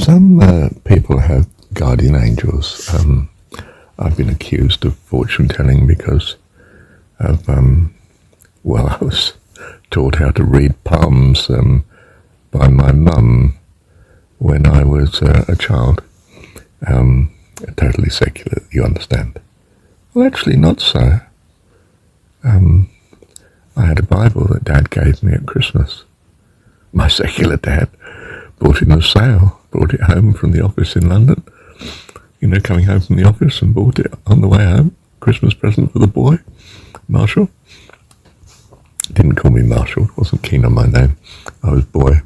Some people have guardian angels. I've been accused of fortune telling because of, I was taught how to read palms by my mum when I was a child. Totally secular, you understand. Well, actually not so. I had a Bible that Dad gave me at Christmas. My secular dad bought it in a sale, brought it home from the office in London. You know, coming home from the office and bought it on the way home. Christmas present for the boy, Marshall. Didn't call me Marshall, wasn't keen on my name. I was Boy,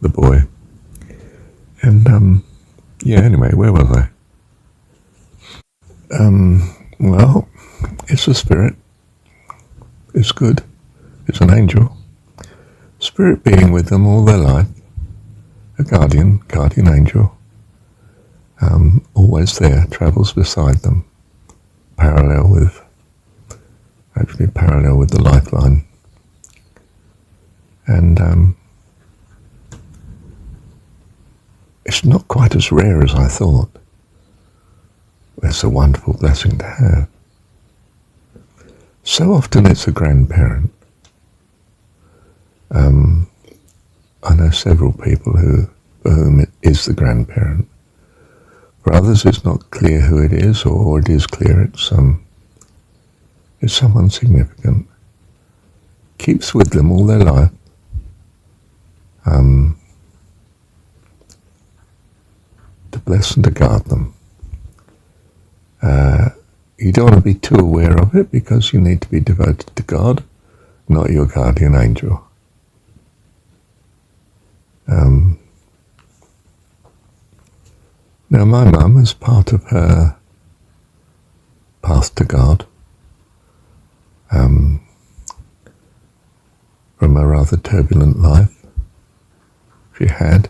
the boy. And, anyway, where was I? Well, it's a spirit. It's good. It's an angel. Spirit being with them all their life. A guardian angel. Always there, travels beside them. Parallel with the lifeline. And it's not quite as rare as I thought. It's a wonderful blessing to have. So often it's a grandparent. I know several people for whom it is the grandparent. For others it's not clear who it is, or it is clear it's someone significant. Keeps with them all their life. To bless and to guard them. You don't want to be too aware of it because you need to be devoted to God, not your guardian angel. Now my mum, as part of her path to God, from a rather turbulent life she had,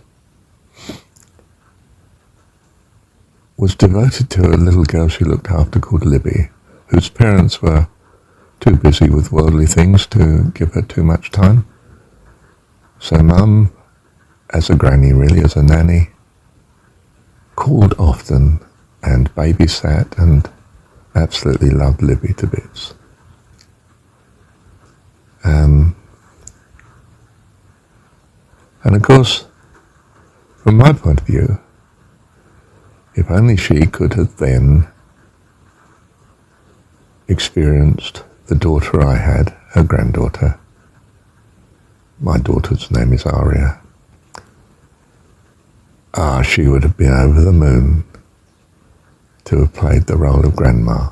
was devoted to a little girl she looked after called Libby, whose parents were too busy with worldly things to give her too much time. So Mum, as a granny really, as a nanny, called often and babysat and absolutely loved Libby to bits. And of course, from my point of view, if only she could have then experienced the daughter I had, her granddaughter. My daughter's name is Aria. She would have been over the moon to have played the role of grandma.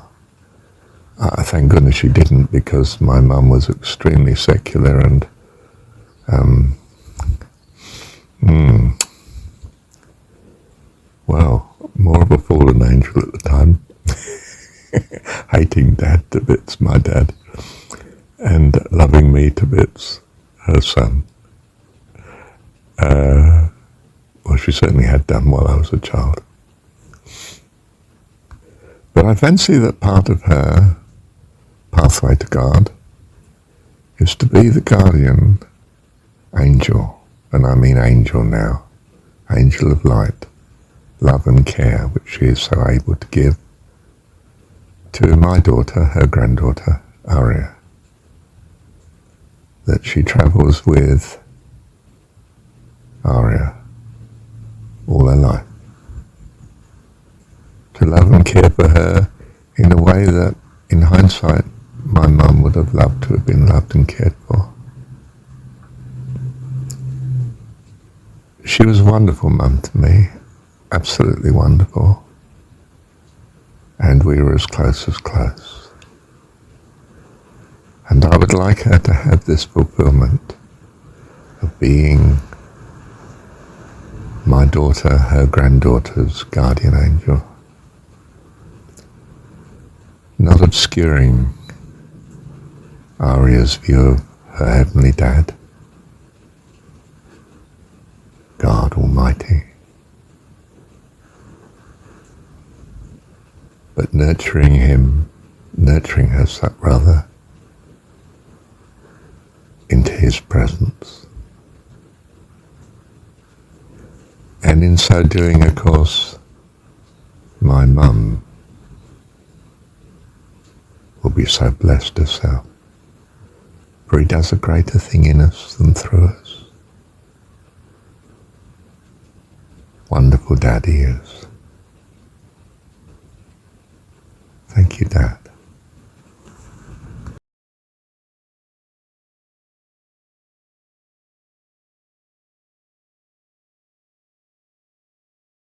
Thank goodness she didn't, because my mum was extremely secular and more of a fallen angel at the time. Hating Dad to bits, my dad, and loving me to bits, her son. Well, she certainly had done while I was a child. But I fancy that part of her pathway to God is to be the guardian angel, and I mean angel now, angel of light, love and care, which she is so able to give to my daughter, her granddaughter, Aria, that she travels with Aria all her life, to love and care for her in a way that, in hindsight, my mum would have loved to have been loved and cared for. She was a wonderful mum to me, absolutely wonderful, and we were as close as close. And I would like her to have this fulfillment of being my daughter, her granddaughter's guardian angel, not obscuring Aria's view of her heavenly dad, God Almighty, but nurturing her rather, into his presence. And in so doing, of course, my mum will be so blessed herself, for he does a greater thing in us than through us. Wonderful Dad he is. Thank you, Dad.